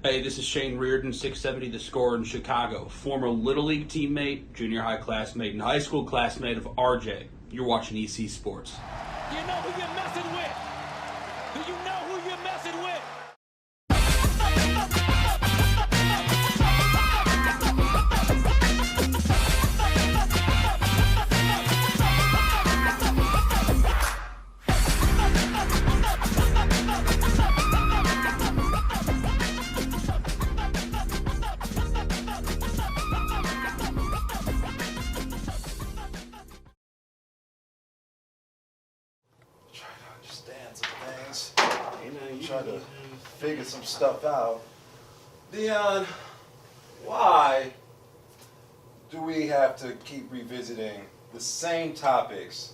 Hey, this is Shane Reardon, 670 The Score in Chicago. Former Little League teammate, junior high classmate, and high school classmate of RJ. You're watching ECSports. Do you know who you're messing with? Do you know who you're messing with? Try to figure some stuff out. Dion, why do we have to keep revisiting the same topics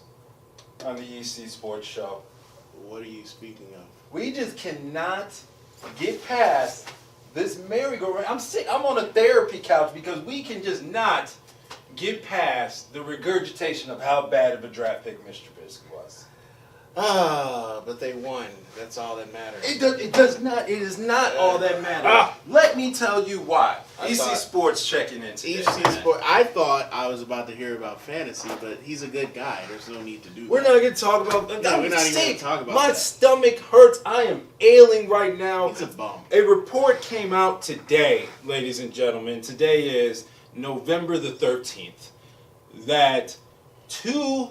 on the EC Sports Show? What are you speaking of? We just cannot get past this merry-go-round. I'm sick. I'm on a therapy couch because we can just not get past the regurgitation of how bad of a draft pick Mr. Trubisky was. But they won. That's all that matters. It does not. It is not all that matters. Let me tell you why. Sports checking in today. Sports. I thought I was about to hear about fantasy, but he's a good guy. There's no need to do We're that. not going to talk about. No, we're not even going to talk about My that. stomach hurts. I am ailing right now. He's a bum. A report came out today, ladies and gentlemen. Today is November the 13th. That two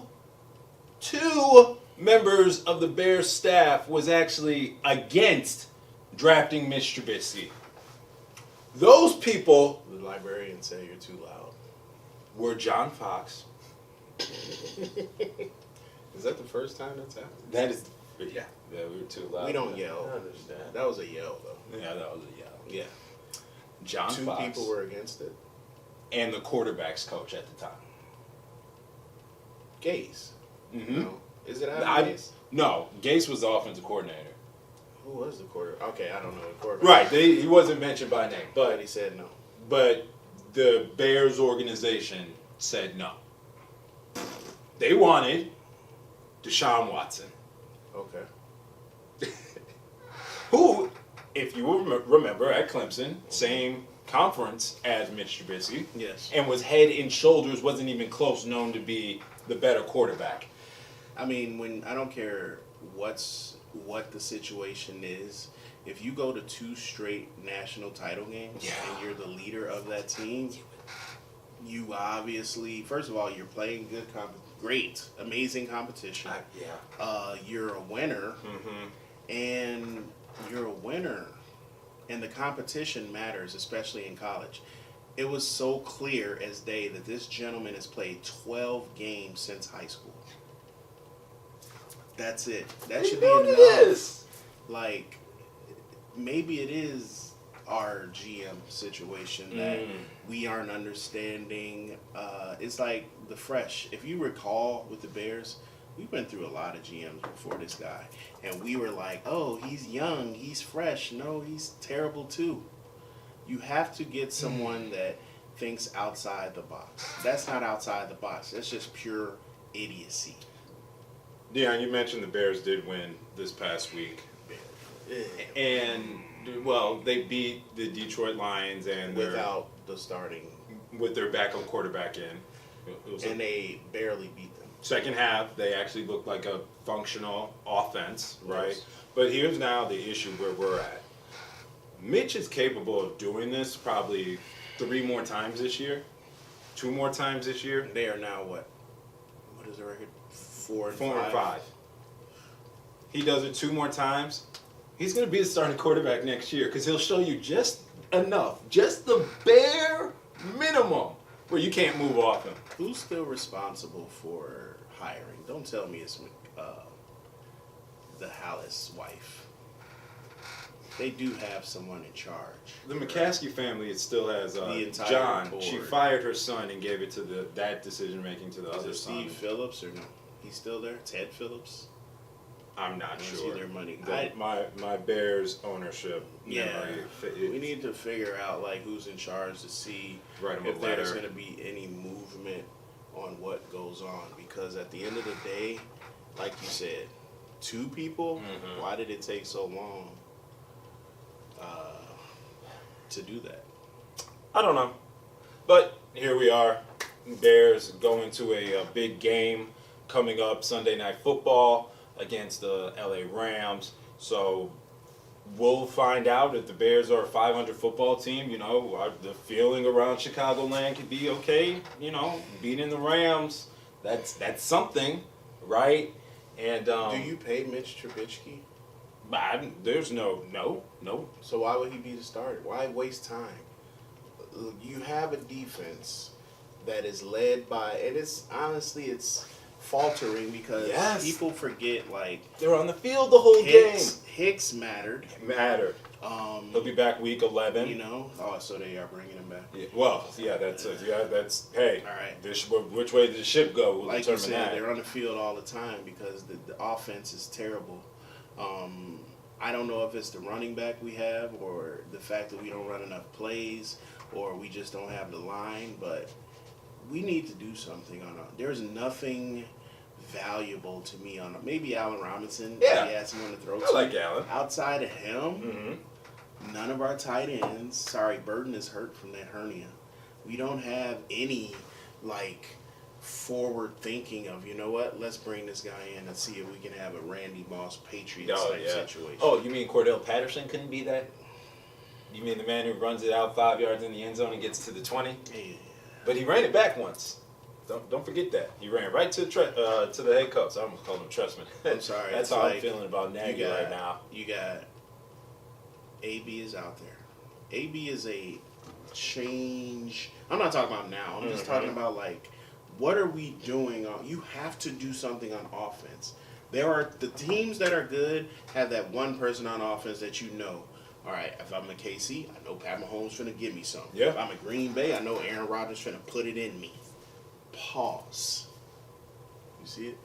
members of the Bears staff was actually against drafting Mitch Trubisky. Those people The librarians say you're too loud. were John Fox. Is that the first time that's happened? That is, yeah, we were too loud. We don't yell. I understand. That was a yell, though. Yeah, that was a yell. Yeah. John Two Fox people were against it. and the quarterback's coach at the time. Gase. Mm-hmm. No. Is it Adam Gase? No, Gase was the offensive coordinator. Who was the quarterback? Okay, I don't know the quarterback. Right, he wasn't mentioned by name, But he said no. but the Bears organization said no. They wanted Deshaun Watson, Okay. who, if you remember, at Clemson, same conference as Mitch Trubisky, Yes. and was head and shoulders, wasn't even close, known to be the better quarterback. I mean, I don't care what the situation is. If you go to 2 straight national title games and you're the leader of that team, you obviously, first of all, you're playing great, amazing competition. You're a winner, and you're a winner, and the competition matters, especially in college. It was so clear as day that this gentleman has played 12 games since high school. That's it. That should be enough. Like, maybe it is our GM situation that we aren't understanding. It's like the fresh. If you recall with the Bears, we went through a lot of GMs before this guy. And we were like, oh, he's young, he's fresh. No, he's terrible too. You have to get someone that thinks outside the box. That's not outside the box. That's just pure idiocy. Dion, you mentioned the Bears did win this past week. And, well, they beat the Detroit Lions and Without the starting. with their backup quarterback in. And they barely beat them. Second half, they actually looked like a functional offense, right? Yes. But here's now the issue where we're at. Mitch is capable of doing this probably 3 more times this year, 2 more times this year. They are now what? What is the record? 4 and 4 and 5. 5. He does it 2 more times. He's going to be the starting quarterback next year because he'll show you just enough, just the bare minimum where you can't move off him. Who's still responsible for hiring? Don't tell me it's the Hallis wife. They do have someone in charge. The McCaskey family, it still has The entire John. board. She fired her son and gave it to that decision making to the Is other it son. Steve Phillips or no? He's still there? Ted Phillips? I'm not I see sure. their money. My Bears ownership. Yeah, never- we need to figure out like who's in charge to see Write 'em a if there's letter. going to be any movement on what goes on. Because at the end of the day, like you said, 2 people. Mhm. Why did it take so long? to do that? I don't know. But here we are. Bears going to a big game coming up, Sunday Night Football against the LA Rams. So we'll find out if the Bears are a 500 football team. You know, the feeling around Chicagoland could be okay. You know, beating the Rams, that's something, right? And Do you pay Mitch Trubisky? there's no. So why would he be the starter? Why waste time? You have a defense that is led by, and it's honestly it's faltering because Yes. people forget like They're on the field the whole Hicks mattered. game. Mattered. He'll be back week 11. You know, so they are bringing him back. Yeah, well, yeah, that's it. Yeah, that's hey. All right. Which way did the ship go will Like you determine said, that. they're on the field all the time because the offense is terrible. I don't know if it's the running back we have or the fact that we don't run enough plays or we just don't have the line, but we need to do something on it. There's nothing valuable to me on it. Maybe Allen Robinson. Yeah. He has someone to throw to. I like Allen. Outside of him, none of our tight ends. Sorry, Burton is hurt from that hernia. We don't have any, like, forward thinking of, you know what, let's bring this guy in and see if we can have a Randy Moss Patriots type situation. Oh, you mean Cordell Patterson couldn't be that? You mean the man who runs it out 5 yards in the end zone and gets to the 20? Yeah. But he ran it back once. Don't forget that. He ran right to the head coach. I almost called him Tressman. I'm sorry. That's it's how like I'm feeling about Nagy right now. You got AB is out there. AB is a change. I'm not talking about now. I'm just talking about, like, what are we doing? You have to do something on offense. There are the teams that are good have that one person on offense that you know. All right, if I'm a KC, I know Pat Mahomes finna give me some. Yeah. If I'm a Green Bay, I know Aaron Rodgers finna put it in me. Pause. You see it?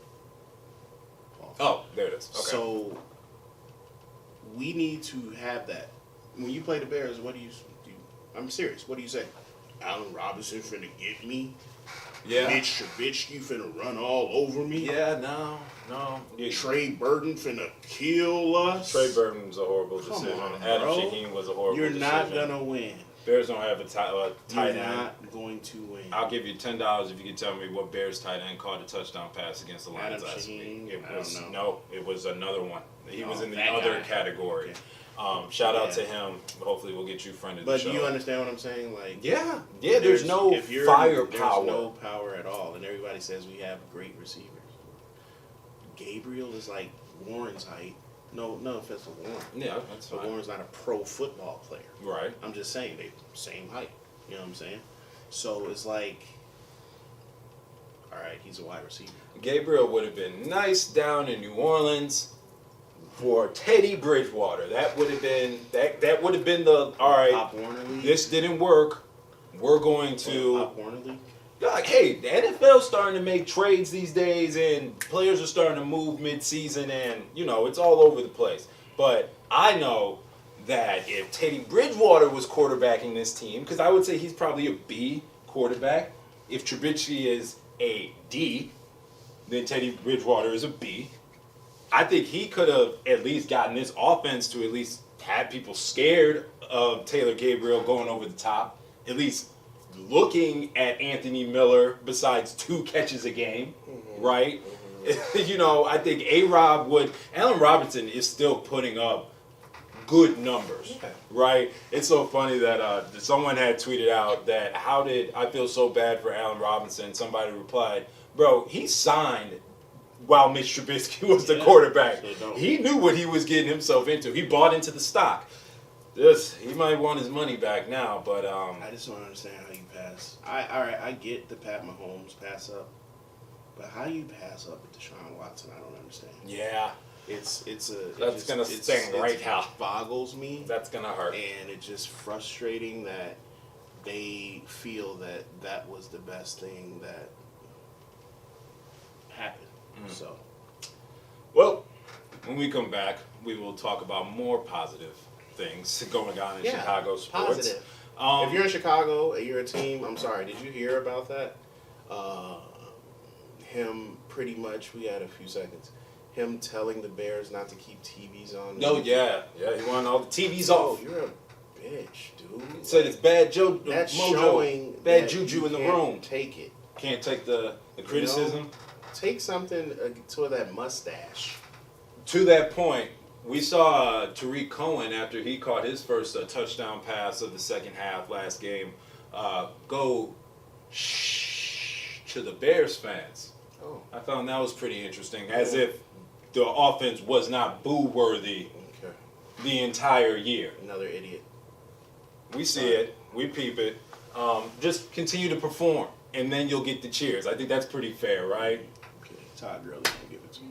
Pause. Oh, there it is. Okay. So we need to have that. When you play the Bears, what do you I'm serious. What do you say? Allen Robinson finna get me? Yeah. Mitch Trubisky finna run all over me? Yeah, no. Yeah. Trey Burton finna kill us? Trey Burton was a horrible Come decision. on, Adam bro. Shaheen was a horrible You're decision. not gonna win. Bears don't have a tight You're end. not going to win. I'll give you $10 if you can tell me what Bears tight end caught a touchdown pass against the Lions Adam last Shaheen? week. It I was don't no, it was another one. He was in the that other guy. category. Okay. Shout out Yeah. to him. Hopefully, we'll get you friend of the But show. do you understand what I'm saying? Like, Yeah. There's no if you're- firepower. There's no power at all, and everybody says we have great receivers. Gabriel is like Warren's height. No offense to Warren. Yeah, that's But fine. Warren's not a pro football player. Right. I'm just saying they same height. You know what I'm saying? So it's like, all right, he's a wide receiver. Gabriel would have been nice down in New Orleans for Teddy Bridgewater. That would have been that would have been the all right. Pop Warner League. This didn't work. We're going to Pop Warner League. like, hey, the NFL's starting to make trades these days, and players are starting to move mid-season, and you know it's all over the place. But I know that if Teddy Bridgewater was quarterbacking this team, because I would say he's probably a B quarterback. If Trubisky is a D, then Teddy Bridgewater is a B. I think he could have at least gotten this offense to at least have people scared of Taylor Gabriel going over the top, at least looking at Anthony Miller besides 2 catches a game, right? You know, I think A-Rob would. Allen Robinson is still putting up good numbers, right? It's so funny that someone had tweeted out that how did I feel so bad for Allen Robinson? Somebody replied, bro, he signed while Mitch Trubisky was the quarterback. He knew what he was getting himself into. He bought into the stock. He might want his money back now, but I just don't understand how you pass. I get the Pat Mahomes pass up, but how you pass up at Deshaun Watson, I don't understand. yeah, That's gonna sting right now. It boggles me, that's gonna hurt. and it's just frustrating that they feel that that was the best thing that happened. So, Well, when we come back, we will talk about more positive things going on in Chicago sports. positive. If you're in Chicago and you're a team, I'm sorry, did you hear about that? Him pretty much, we had a few seconds, him telling the Bears not to keep TVs on. No, yeah, he wanted all the TVs Oh, off. you're a bitch, dude. said it's bad That's mojo, showing bad that juju you in the can't room. Take it. Can't take the criticism. Take something to that mustache. To that point, we saw Tariq Cohen after he caught his first touchdown pass of the second half last game go to the Bears fans. Oh, I found that was pretty interesting, as if the offense was not boo-worthy okay. the entire year. Another idiot. We see it, we peep it. Just continue to perform, and then you'll get the cheers. I think that's pretty fair, right? Okay, Todd Gurley gonna give it to me.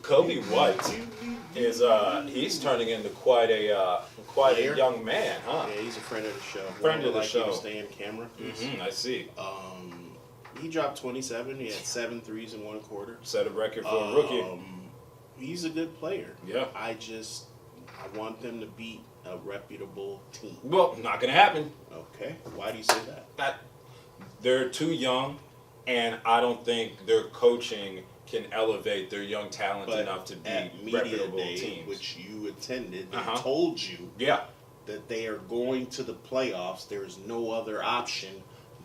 Kobe White is he's turning into quite a Player? young man, huh? Yeah, he's a friend of the show. Friend of the show. To stay in camera. I see. He dropped 27. He had 7 threes in 1 quarter. Set a record for a rookie. He's a good player. Yeah. I want them to beat a reputable team. Well, not gonna happen. Okay. Why do you say that? They're too young, and I don't think their coaching can elevate their young talent But enough to at beat Media reputable Day, teams. which you attended, they Uh-huh. told you Yeah. that they are going to the playoffs. There is no other option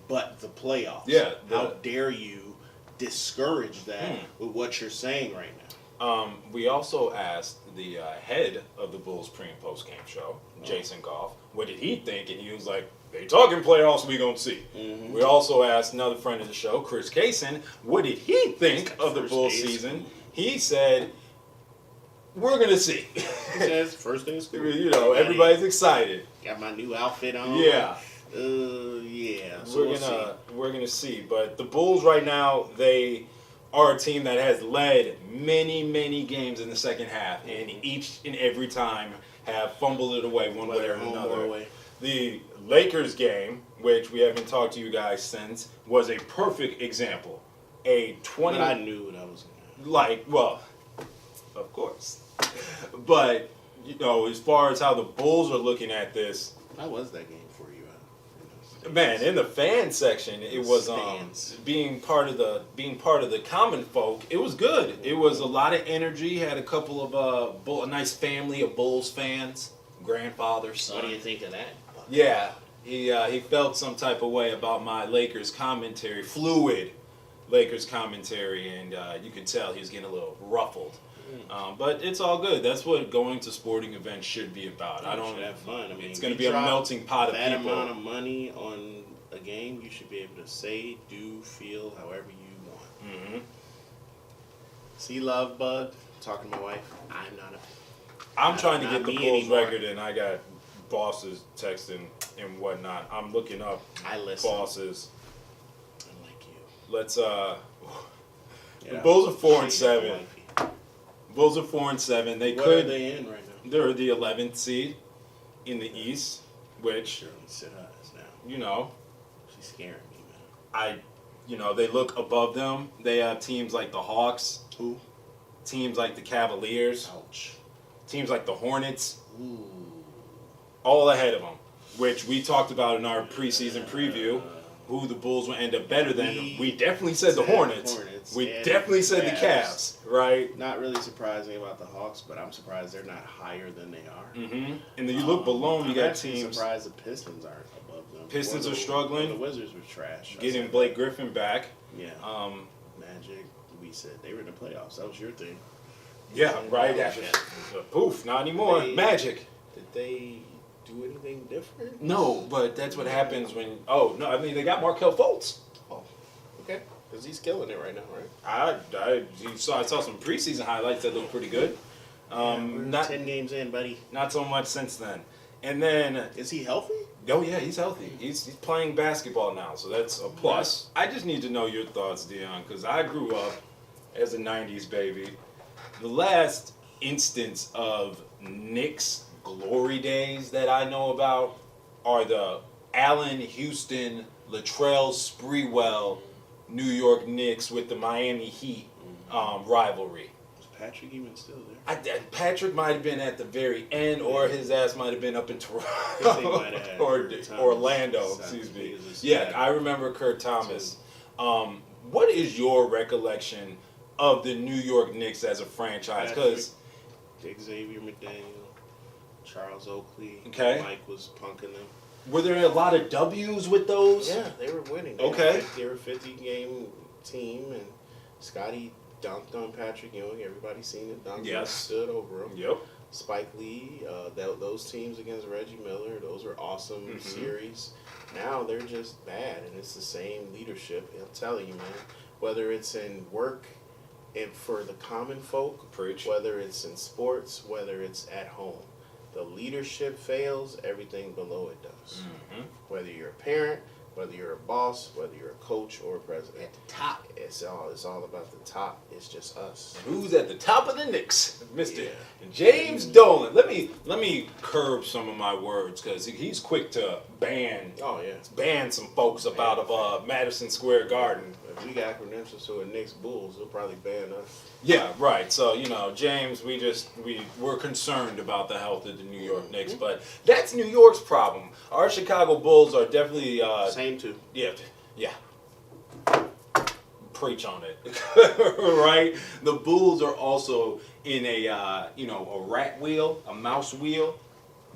but the playoffs. Yeah, How dare you discourage that with what you're saying right now? We also asked the head of the Bulls pre- and post-game show, Jason Goff, what did he think, and he was like, they talking playoffs, we gonna see. We also asked another friend of the show, Chris Kaysen, what did he think of the First Bulls day of season? school. He said, we're gonna see. He says first thing is cool. You know, everybody's excited. Got my new outfit on. Yeah. Yeah. So We're gonna see. But the Bulls right now, they are a team that has led many games in the second half, and each and every time have fumbled it away one way Whether or home another. or away. The Lakers game, which we haven't talked to you guys since, was a perfect example. A 20 But I knew what I was going to. like, well, of course. But, you know, as far as how the Bulls are looking at this, How was that game for you? man, in the fan section, it was Stands. being part of the common folk. It was good. It was a lot of energy. Had a couple of a nice family of Bulls fans, grandfather, son. What do you think of that? Yeah, he felt some type of way about my Lakers commentary, fluid Lakers commentary, and you could tell he was getting a little ruffled. But it's all good. That's what going to sporting events should be about. I don't should have fun. I mean, it's going you to be a drop melting pot of that people. amount of money on a game, you should be able to say, do, feel however you want. Mm-hmm. See, love, bud. Talking to my wife. I'm not a. I'm trying to Not get the me Bulls anymore. record, and I got bosses texting and whatnot. I'm looking up I listen. bosses. Unlike you. Let's Yeah, the Bulls are 4 and shady 7. wifey. Bulls are 4 and 7. They What could. are they in right now? They're the 11th seed in the East, which Shirley sit us now. you know She's scaring me, man. they look above them. They have teams like the Hawks, Who? teams like the Cavaliers, Ouch. teams like the Hornets, Ooh. all ahead of them. Which we talked about in our preseason preview. Who the Bulls will end up better than. We definitely said the Hornets. We and definitely said the Cavs. Cavs, right? Not really surprising about the Hawks, but I'm surprised they're not higher than they are. Mm-hmm. And then you look below them, you I'm got actually teams surprised the Pistons aren't above them. Pistons Or are struggling. The Wizards were trash. I getting said Blake that. Griffin back. Yeah. Um, Magic. We said they were in the playoffs. That was your thing. yeah, right. Yeah. After poof, not anymore. They- Magic. Did they do anything different? No, but that's what happens when. Oh no, I mean they got Markelle Fultz. Oh, okay. Because he's killing it right now, right? I saw some preseason highlights that look pretty good. We're Not 10 games in, buddy. not so much since then. And then Is he healthy? oh yeah, he's healthy. He's playing basketball now, so that's a plus. I just need to know your thoughts, Dion, because I grew up as a '90s baby. The last instance of Knicks glory days that I know about are the Allen, Houston, Latrell Sprewell, New York Knicks with the Miami Heat rivalry. Is Patrick even still there? Patrick might have been at the very end, or his ass might have been up in They Toronto might have had or Kurt Thomas. Orlando. Sounds Excuse to me. me as a Yeah, stat. I remember Kurt Thomas. What is your recollection of the New York Knicks as a franchise? Because Xavier McDaniel, Charles Oakley. Okay. Mike was punking them. Were there a lot of W's with those? Yeah, they were winning. Okay. They were a 50-game team, and Scotty dunked on Patrick Ewing. Everybody's seen it. Dunked Yes. stood over him. Yep. Spike Lee, those teams against Reggie Miller, those were awesome series. Now they're just bad, and it's the same leadership. I'm telling you, man, whether it's in work and for the common folk, Preach. whether it's in sports, whether it's at home, the leadership fails, everything below it does. Whether you're a parent, whether you're a boss, whether you're a coach or a president. At the top. It's all about the top. It's just us. Who's at the top of the Knicks? Mr. Yeah. James Dolan. Let me curb some of my words because he's quick to ban Oh, yeah. some folks up out of Madison Square Garden. If we got credentials to a Knicks Bulls, they'll probably ban us. Yeah, right. So, James, we're concerned about the health of the New York Knicks, but that's New York's problem. Our Chicago Bulls are definitely Same too. yeah. Preach on it. Right? The Bulls are also in a rat wheel, a mouse wheel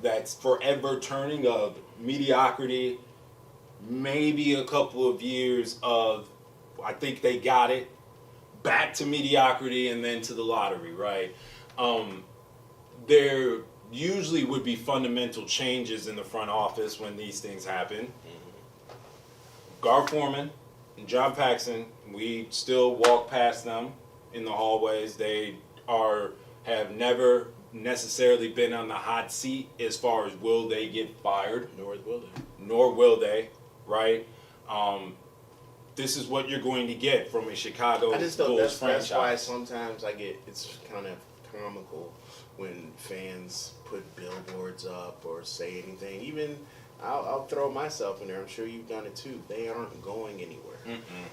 that's forever turning of mediocrity, maybe a couple of years of I think they got it, back to mediocrity and then to the lottery, right? There usually would be fundamental changes in the front office when these things happen. Gar Forman and John Paxson, we still walk past them in the hallways. They have never necessarily been on the hot seat as far as will they get fired. Nor will they, right? This is what you're going to get from a Chicago I just don't. Bulls That's franchise. why sometimes it's kind of comical when fans put billboards up or say anything. Even I'll throw myself in there. I'm sure you've done it too. They aren't going anywhere.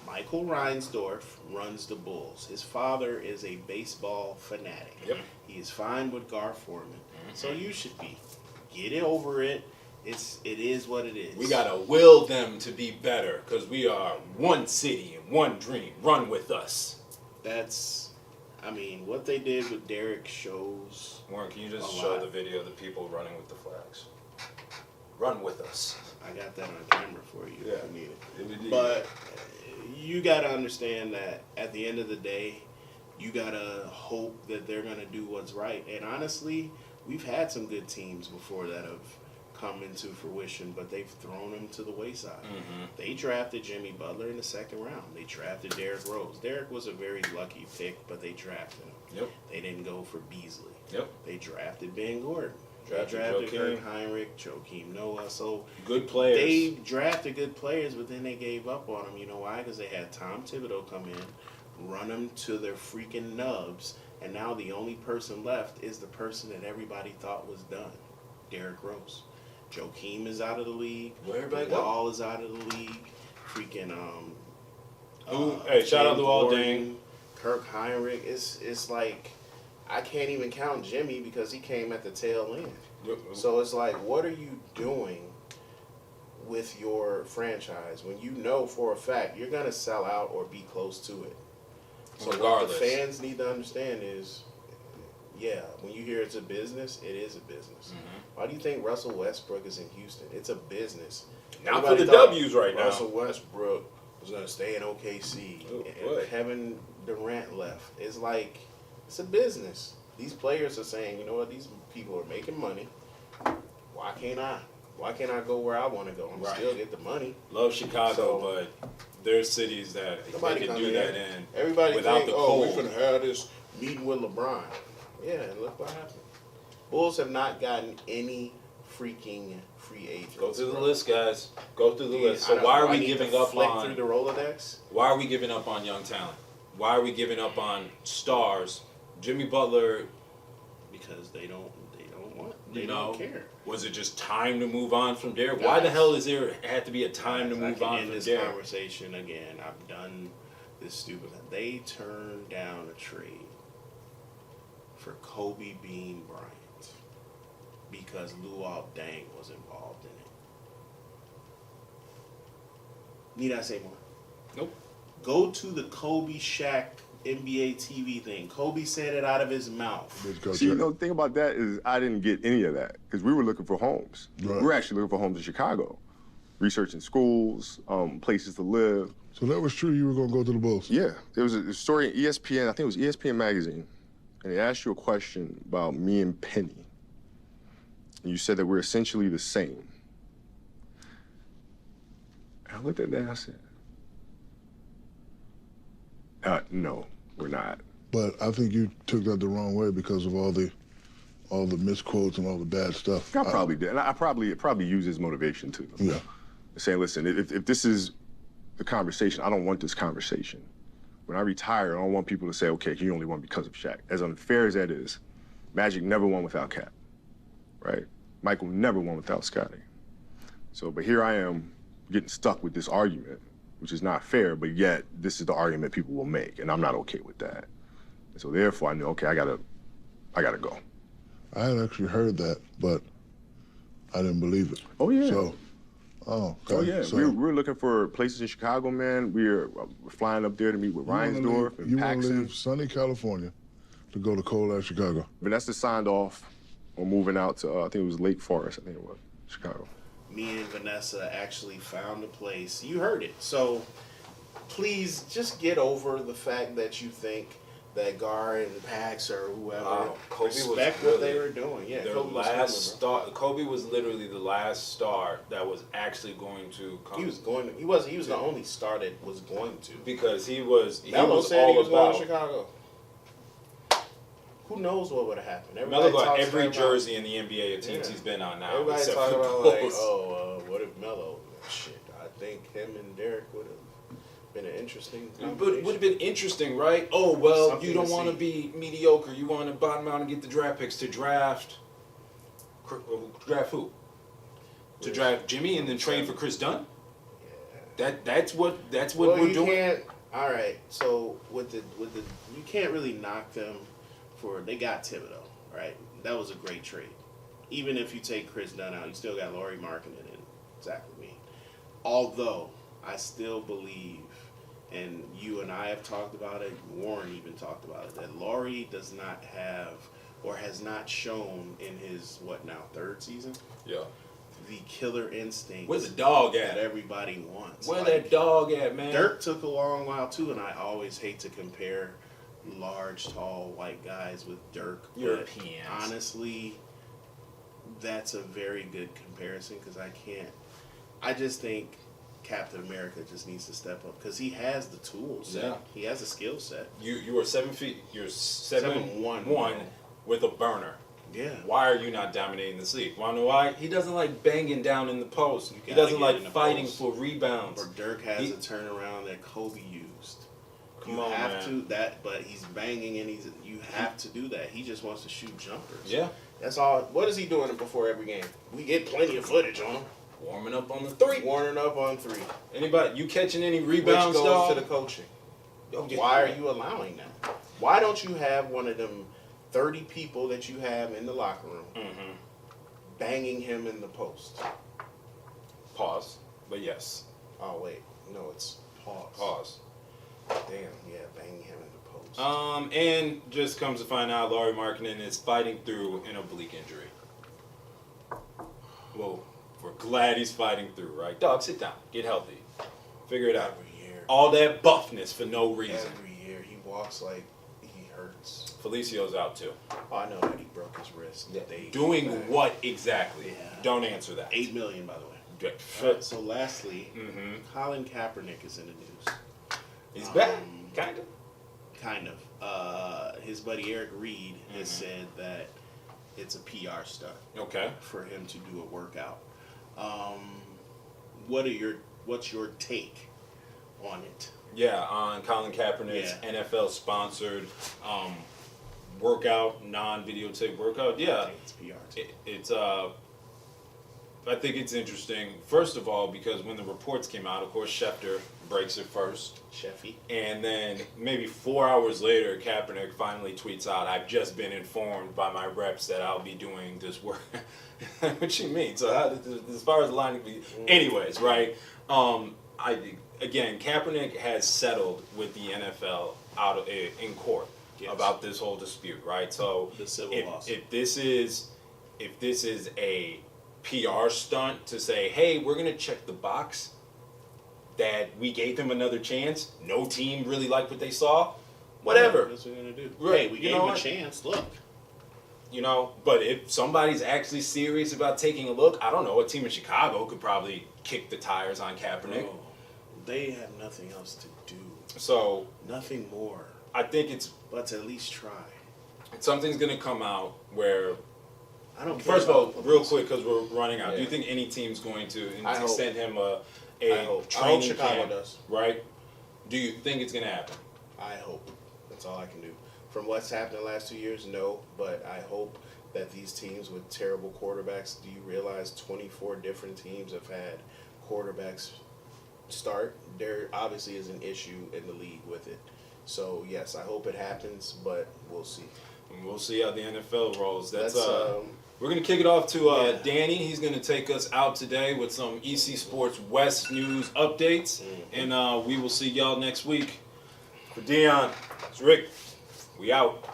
Michael Reinsdorf runs the Bulls. His father is a baseball fanatic. Yep. He is fine with Gar Forman. So you should be. Get it over it. It is what it is. We gotta will them to be better because we are one city and one dream. Run with us. What they did with Derek shows. Warren, can you just A show lot. the video of the people running with the flags? Run with us. I got that on camera for you Yeah. if you need it. But you got to understand that at the end of the day, you got to hope that they're going to do what's right. And honestly, we've had some good teams before that have come into fruition, but they've thrown them to the wayside. They drafted Jimmy Butler in the second round. They drafted Derrick Rose. Derrick was a very lucky pick, but they drafted him. Yep. They didn't go for Beasley. Yep. They drafted Ben Gordon. Drafted They drafted Joakim. Kurt Heinrich, Joakim Noah. So Good players. they drafted good players, but then they gave up on them. You know why? Because they had Tom Thibodeau come in, run them to their freaking nubs, and now the only person left is the person that everybody thought was done, Derrick Rose. Joakim is out of the league. Where everybody go? Wall is out of the league. Freaking Hey, shout out Ben to Wall Gordon, Dang. Kirk Heinrich. It's like I can't even count Jimmy because he came at the tail end. So it's like, what are you doing with your franchise when you know for a fact you're gonna sell out or be close to it? So Regardless. what the fans need to understand is, yeah, when you hear it's a business, it is a business. Why do you think Russell Westbrook is in Houston? It's a business. Not Everybody for the thought W's right now. Russell Westbrook was gonna stay in OKC, Oh, and boy. Kevin Durant left. It's like it's a business. These players are saying, you know what, these people are making money. Why can't I? Why can't I go where I want to go and Right. still get the money? Love Chicago, So- but there's cities that they Nobody can come do in that here. in Everybody without think, the oh, cold. we're gonna have this meeting with LeBron. Yeah, and look what happened. Bulls have not gotten any freaking free agents. Go through the bro. list, guys. Go through the list. I So don't- why are do I we need giving to up flick on? through the Rolodex? Why are we giving up on young talent? Why are we giving up on stars? Jimmy Butler, Because they don't want. you They know, don't care. was it just time to move on from Derek? Why Guys. the hell is there had to be a time to I move can on end from this Derek? conversation again. I've done this stupid. They turned down a trade for Kobe Bean Bryant because Luol Deng was involved in it. Need I say more? Nope. Go to the Kobe Shaq NBA TV thing. Kobe said it out of his mouth. See, the thing about that is I didn't get any of that because we were looking for homes. Right. We were actually looking for homes in Chicago, researching schools, places to live. So that was true. You were going to go to the Bulls. Yeah, there was a story in ESPN. I think it was ESPN magazine, and they asked you a question about me and Penny, and you said that we're essentially the same. And I looked at that and I said, no, we're not. But I think you took that the wrong way because of all the misquotes and all the bad stuff. I probably did. And I probably used his motivation too. Yeah. Saying, listen, if this is the conversation, I don't want this conversation. When I retire, I don't want people to say, okay, he only won because of Shaq. As unfair as that is, Magic never won without Cap, right? Michael never won without Scotty. So, but here I am getting stuck with this argument, which is not fair, but yet this is the argument people will make, and I'm not okay with that. And so therefore I knew, okay, I gotta go. I had actually heard that, but I didn't believe it. Oh, yeah. So, okay. Oh, yeah. So We were looking for places in Chicago, man. We're flying up there to meet with Reinsdorf and you want to Paxson. leave sunny California to go to cold-ass Chicago. Vanessa signed off on moving out to, I think it was Lake Forest, I think it was, Chicago. Me and Vanessa actually found a place. You heard it. So please just get over the fact that you think that Gar and Pax or whoever Kobe respect was what they really were doing. Yeah, Their Kobe was last cool, star. Kobe was literally the last star that was actually going to bro. come. He was going. He was the only star that was going to. because he was Melo said all he was going about. to Chicago. Who knows what would have happened? Melo got talks every about- jersey in the NBA of teams Yeah. he's been on now. Everybody except talking for the about like, Bulls. what if Melo? Shit, I think him and Derek would have been an interesting. But it would have been interesting, right? Oh, well, Something you don't to want to see. be mediocre. You want to bottom out and get the draft picks to draft. Draft who? To draft Jimmy and then trade for Chris Dunn? That's what Well, we're you doing. can't. All right, so with the you can't really knock them for they got Thibodeau, right? That was a great trade. Even if you take Chris Dunn out, you still got Lauri Markkanen and Zach LaVine. Although I still believe, and you and I have talked about it, Warren even talked about it, that Lauri does not have or has not shown in his third season, Yeah. the killer instinct. Where's the dog that at? everybody wants? Where Like, that dog at, man? Dirk took a long while too, and I always hate to compare large, tall, white guys with Dirk. but Europeans. honestly, that's a very good comparison because I just think Captain America just needs to step up because he has the tools. Yeah. He has a skill set. You are 7 feet. You're 7'1" 7'1", with a burner. Yeah. Why are you not dominating this league? Wanna know why? He doesn't like banging down in the post. He gotta doesn't get like in the fighting post. for rebounds. Or Dirk has He- a turnaround that Kobe used. Come you on, have man. to but he's banging and you have to do that. He just wants to shoot jumpers. Yeah. That's all. What is he doing before every game? We get plenty of footage on him. Warming up on the three. Warming up on three. Anybody? You catching any Which rebounds, goes dog? to the coaching. Oh, yeah. Why are you allowing that? Why don't you have one of them 30 people that you have in the locker room Mm-hmm. banging him in the post? Pause. But yes. Oh, wait. No, it's pause. Pause. Damn, yeah, banging him in the post. And just comes to find out, Lauri Markkanen is fighting through an oblique injury. Well, we're glad he's fighting through, right? Dog, sit down. Get healthy. Figure it out. Every year. All that buffness for no reason. Every year he walks like he hurts. Felicio's out too. Oh, I know that he broke his wrist. They- Doing what exactly? Yeah. Don't answer that. $8 million, by the way. Good. Alright, so lastly, Mm-hmm. Colin Kaepernick is in the news. He's back, kind of. Kind of. His buddy Eric Reed has said that it's a PR stunt Okay. for him to do a workout. What's your take on it? Yeah, on Colin Kaepernick's Yeah. NFL-sponsored workout, non-videotape workout. Yeah, I think it's PR too. it's I think it's interesting. First of all, because when the reports came out, of course, Schefter breaks it first. Sheffy. And then maybe 4 hours later, Kaepernick finally tweets out, "I've just been informed by my reps that I'll be doing this work." What you mean? So as far as the line, anyways, right? Again, Kaepernick has settled with the NFL in court about this whole dispute, right? So The civil lawsuit. if this is a PR stunt to say, hey, we're gonna check the box that we gave him another chance. No team really liked what they saw. Whatever. That's what we're gonna do. Right. Hey, we You gave know him a what? chance. Look. But if somebody's actually serious about taking a look, I don't know, a team in Chicago could probably kick the tires on Kaepernick. Bro, they have nothing else to do. So Nothing more. I think it's But to at least try. something's gonna come out where. I don't care. First of all, about real publicity. quick, because we're running out. Do you Yeah. think any team's going to I hope. send him a I hope training Chicago camp, does. right? Do you think it's gonna happen? I hope. That's all I can do. From what's happened the last 2 years, no. But I hope that these teams with terrible quarterbacks, do you realize 24 different teams have had quarterbacks start? There obviously is an issue in the league with it. So, yes, I hope it happens, but we'll see. And we'll see how the NFL rolls. That's That's, we're gonna kick it off to yeah. Danny. He's gonna take us out today with some ECSports West news updates, and we will see y'all next week. For Dion, it's Rick. We out.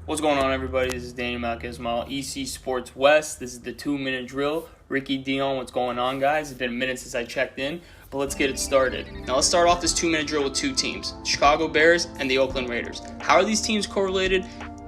What's going on, everybody? This is Danny Malkismal, ECSports West. This is the 2-minute drill. Ricky, Dion, what's going on, guys? It's been a minute since I checked in, but let's get it started. Now, let's start off this 2-minute drill with two teams, Chicago Bears and the Oakland Raiders. How are these teams correlated?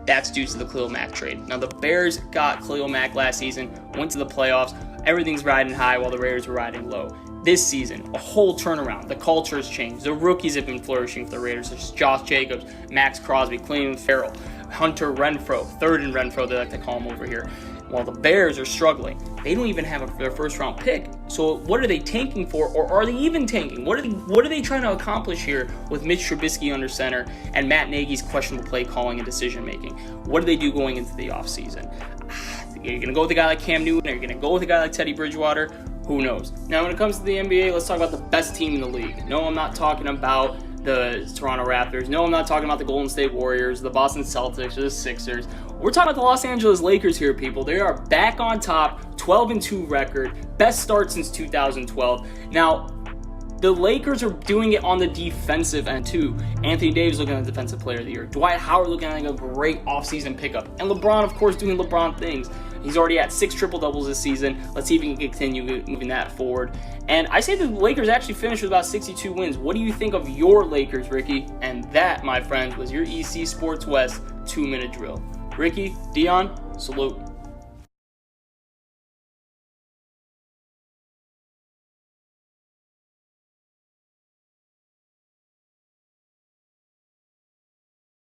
That's due to the Khalil Mack trade. Now, the Bears got Khalil Mack last season, went to the playoffs. Everything's riding high while the Raiders were riding low. This season, a whole turnaround. The culture has changed. The rookies have been flourishing for the Raiders, such as Josh Jacobs, Max Crosby, Cleveland Farrell, Hunter Renfrow, third in Renfrow, they like to call him over here. While the Bears are struggling, they don't even have their first-round pick. So what are they tanking for, or are they even tanking? What are they trying to accomplish here with Mitch Trubisky under center and Matt Nagy's questionable play calling and decision-making? What do they do going into the offseason? Are you going to go with a guy like Cam Newton? Are you going to go with a guy like Teddy Bridgewater? Who knows? Now, when it comes to the NBA, let's talk about the best team in the league. No, I'm not talking about the Toronto Raptors. No, I'm not talking about the Golden State Warriors, the Boston Celtics, or the Sixers. We're talking about the Los Angeles Lakers here, people. They are back on top, 12-2 record, best start since 2012. Now, the Lakers are doing it on the defensive end, too. Anthony Davis looking at the Defensive Player of the Year. Dwight Howard looking like a great offseason pickup. And LeBron, of course, doing LeBron things. He's already at 6 triple-doubles this season. Let's see if he can continue moving that forward. And I say the Lakers actually finished with about 62 wins. What do you think of your Lakers, Ricky? And that, my friends, was your EC Sports West 2-minute drill. Ricky, Dion, salute.